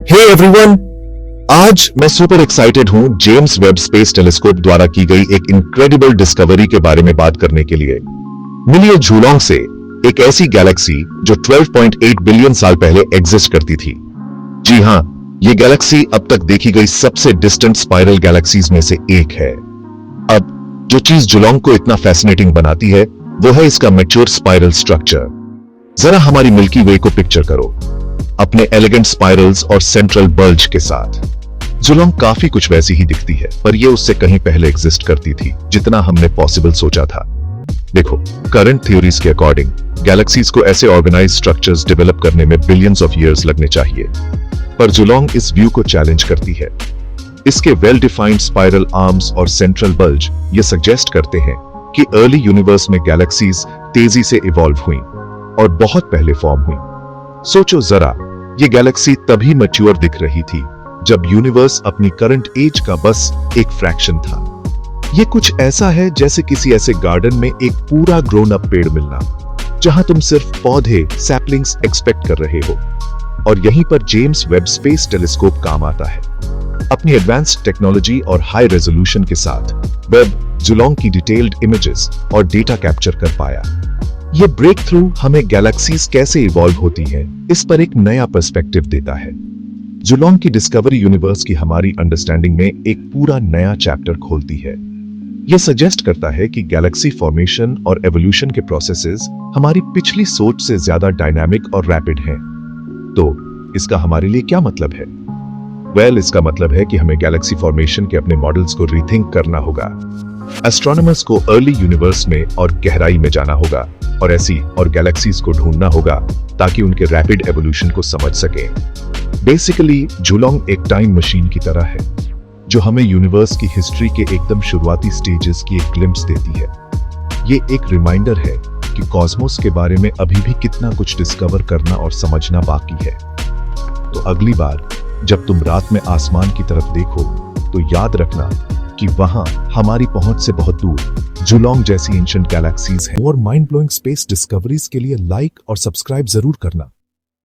Hey everyone, आज मैं super excited हूं जेम्स वेब स्पेस टेलीस्कोप द्वारा की गई एक इनक्रेडिबल डिस्कवरी के बारे में बात करने के लिए। मिली है झूलोंग से एक ऐसी गैलेक्सी जो 12.8 बिलियन साल पहले एग्जिस्ट करती थी। जी हां, यह गैलेक्सी अब तक देखी गई सबसे डिस्टेंट स्पाइरल गैलेक्सीज में से एक है। अब जो चीज झूलोंग को इतना फैसिनेटिंग बनाती है वो है इसका मैच्योर स्पाइरल स्ट्रक्चर। जरा हमारी मिल्की वे को पिक्चर करो, अपने एलिगेंट स्पाइरल्स और सेंट्रल बल्ज के साथ। झूलोंग काफी कुछ वैसी ही दिखती है, पर यह उससे कहीं पहले एग्जिस्ट करती थी जितना हमने पॉसिबल सोचा था। देखो, करंट थ्योरीज के अकॉर्डिंग गैलेक्सीज को ऐसे ऑर्गेनाइज्ड स्ट्रक्चर्स डेवलप करने में बिलियंस ऑफ ईयर्स लगने चाहिए, पर झूलोंग इस व्यू को चैलेंज करती है। इसके वेल डिफाइंड स्पाइरल आर्म्स और सेंट्रल बल्ज ये सजेस्ट करते हैं कि अर्ली यूनिवर्स में गैलेक्सीज तेजी से इवॉल्व हुई और बहुत पहले फॉर्म हुई। सोचो जरा, ये गैलेक्सी तभी मैच्योर दिख रही थी जब यूनिवर्स अपनी करंट एज का बस एक फ्रैक्शन था। ये कुछ ऐसा है जैसे किसी ऐसे गार्डन में एक पूरा ग्रोन अप पेड़ मिलना जहां तुम सिर्फ पौधे सैपलिंग्स एक्सपेक्ट कर रहे हो। और यहीं पर जेम्स वेब स्पेस टेलीस्कोप काम आता है। अपनी एडवांस्ड टेक्नोलॉजी और हाई रेजोल्यूशन के साथ वेब झूलोंग की डिटेल्ड इमेजेस और डेटा कैप्चर कर पाया। यह ब्रेक थ्रू हमें गैलेक्सीज कैसे इवॉल्व होती हैं इस पर एक नया पर्सपेक्टिव देता है। झूलोंग की डिस्कवरी यूनिवर्स की हमारी अंडरस्टैंडिंग में एक पूरा नया चैप्टर खोलती है। यह सजेस्ट करता है कि गैलेक्सी फॉर्मेशन और एवोल्यूशन के प्रोसेसेस हमारी पिछली सोच से ज्यादा डायनामिक और रैपिड हैं। तो इसका हमारे लिए क्या मतलब है? इसका मतलब है कि हमें गैलेक्सी फॉर्मेशन के अपने मॉडल्स को रीथिंक करना होगा। एस्ट्रोनॉमर्स को अर्ली यूनिवर्स में और गहराई में जाना होगा और ऐसी और गैलेक्सीज को ढूंढना होगा ताकि उनके रैपिड एवोल्यूशन को समझ सके। बेसिकली झूलोंग एक टाइम मशीन की तरह है जो हमें यूनिवर्स की हिस्ट्री के एकदम शुरुआती स्टेजेस की एक ग्लिम्प्स देती है। ये एक रिमाइंडर है कि कॉस्मोस के बारे में अभी भी कितना कुछ डिस्कवर करना और समझना बाकी है। तो अगली बार जब तुम रात में आसमान की तरफ देखो तो याद रखना कि वहां हमारी पहुंच से बहुत दूर झूलोंग जैसी एंशिएंट गैलेक्सीज हैं। और माइंड ब्लोइंग स्पेस डिस्कवरीज के लिए लाइक और सब्सक्राइब जरूर करना।